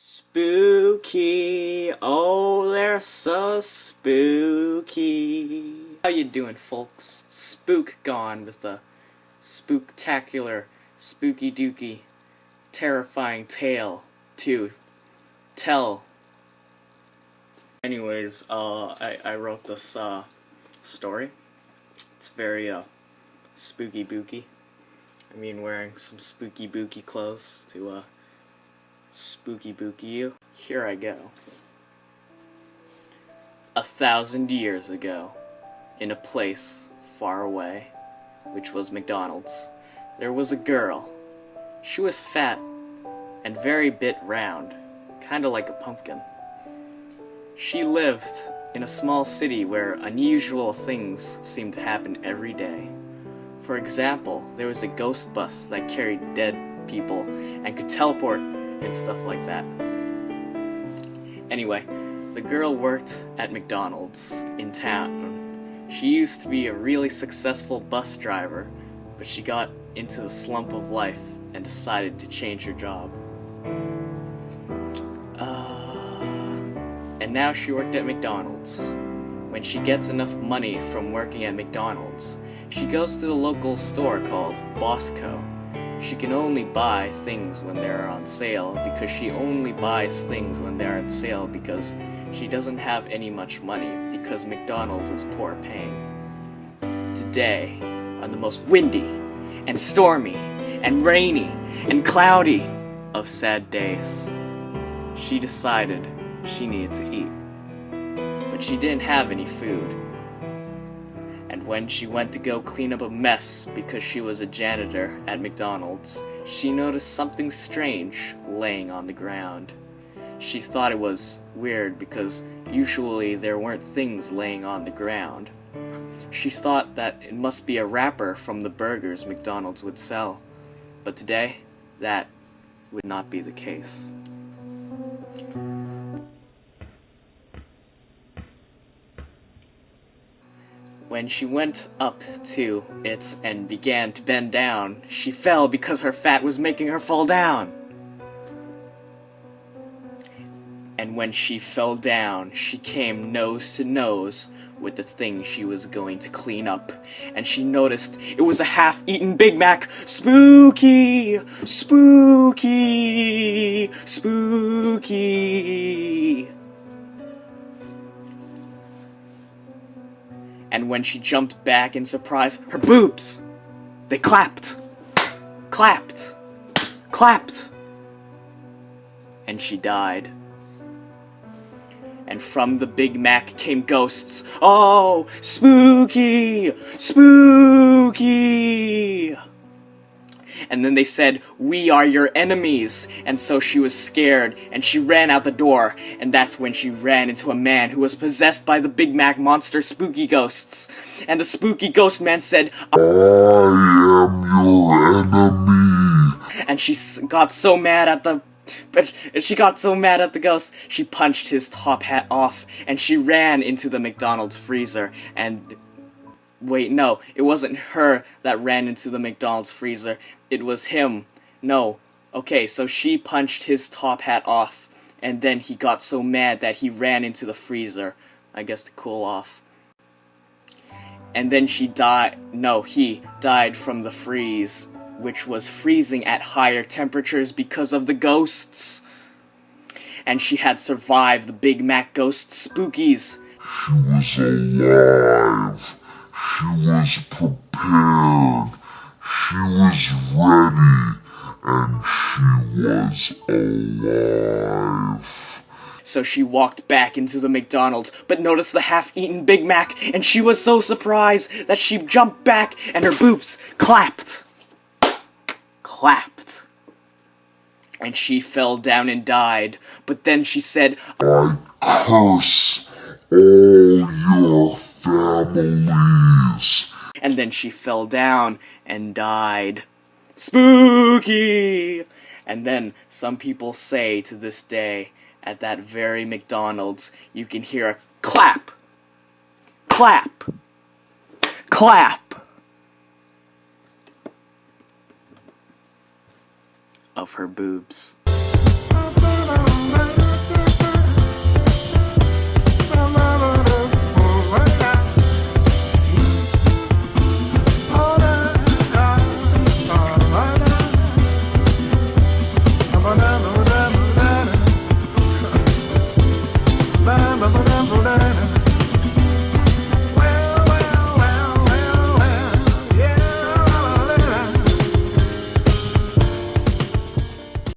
Spooky, oh they're so spooky. How you doing, folks? Spookgon with the Spooktaculer, spooky dooky, terrifying tale to tell. Anyways, I wrote this story. It's very spooky booky. I mean, wearing some spooky booky clothes to spooky booky you. Here I go. 1,000 years ago, in a place far away, which was McDonald's, there was a girl. She was fat and very bit round, kinda like a pumpkin. She lived in a small city where unusual things seemed to happen every day. For example, there was a ghost bus that carried dead people and could teleport and stuff like that. Anyway, the girl worked at McDonald's in town. She used to be a really successful bus driver, but she got into the slump of life and decided to change her job. And now she worked at McDonald's. When she gets enough money from working at McDonald's, she goes to the local store called Bosco. She can only buy things when they're on sale because she doesn't have any much money because McDonald's is poor paying. Today, on the most windy and stormy and rainy and cloudy of sad days, she decided she needed to eat. But she didn't have any food. And when she went to go clean up a mess because she was a janitor at McDonald's, she noticed something strange laying on the ground. She thought it was weird because usually there weren't things laying on the ground. She thought that it must be a wrapper from the burgers McDonald's would sell. But today, that would not be the case. When she went up to it and began to bend down, she fell because her fat was making her fall down. And when she fell down, she came nose to nose with the thing she was going to clean up. And she noticed it was a half-eaten Big Mac. Spooky! Spooky! Spooky! And when she jumped back in surprise, her boobs! They clapped! Clapped! Clapped! And she died. And from the Big Mac came ghosts. Oh, spooky! Spooky! And then they said, "We are your enemies." And so she was scared, and she ran out the door. And that's when she ran into a man who was possessed by the Big Mac monster spooky ghosts. And the spooky ghost man said, "I am your enemy." And she got so mad at the ghost, she punched his top hat off, and she ran into the McDonald's freezer, and... Wait, no, it wasn't her that ran into the McDonald's freezer, it was him. No. Okay, so she punched his top hat off, and then he got so mad that he ran into the freezer, I guess to cool off. And then he died from the freeze, which was freezing at higher temperatures because of the ghosts. And she had survived the Big Mac ghost spookies. She was alive. She was prepared. She was ready. And she was alive. So she walked back into the McDonald's, but noticed the half-eaten Big Mac, and she was so surprised that she jumped back and her boobs clapped. Clapped. And she fell down and died. But then she said, "I curse all your families." And then she fell down and died. Spooky! And then some people say to this day, at that very McDonald's, you can hear a clap. Clap. Clap. Of her boobs.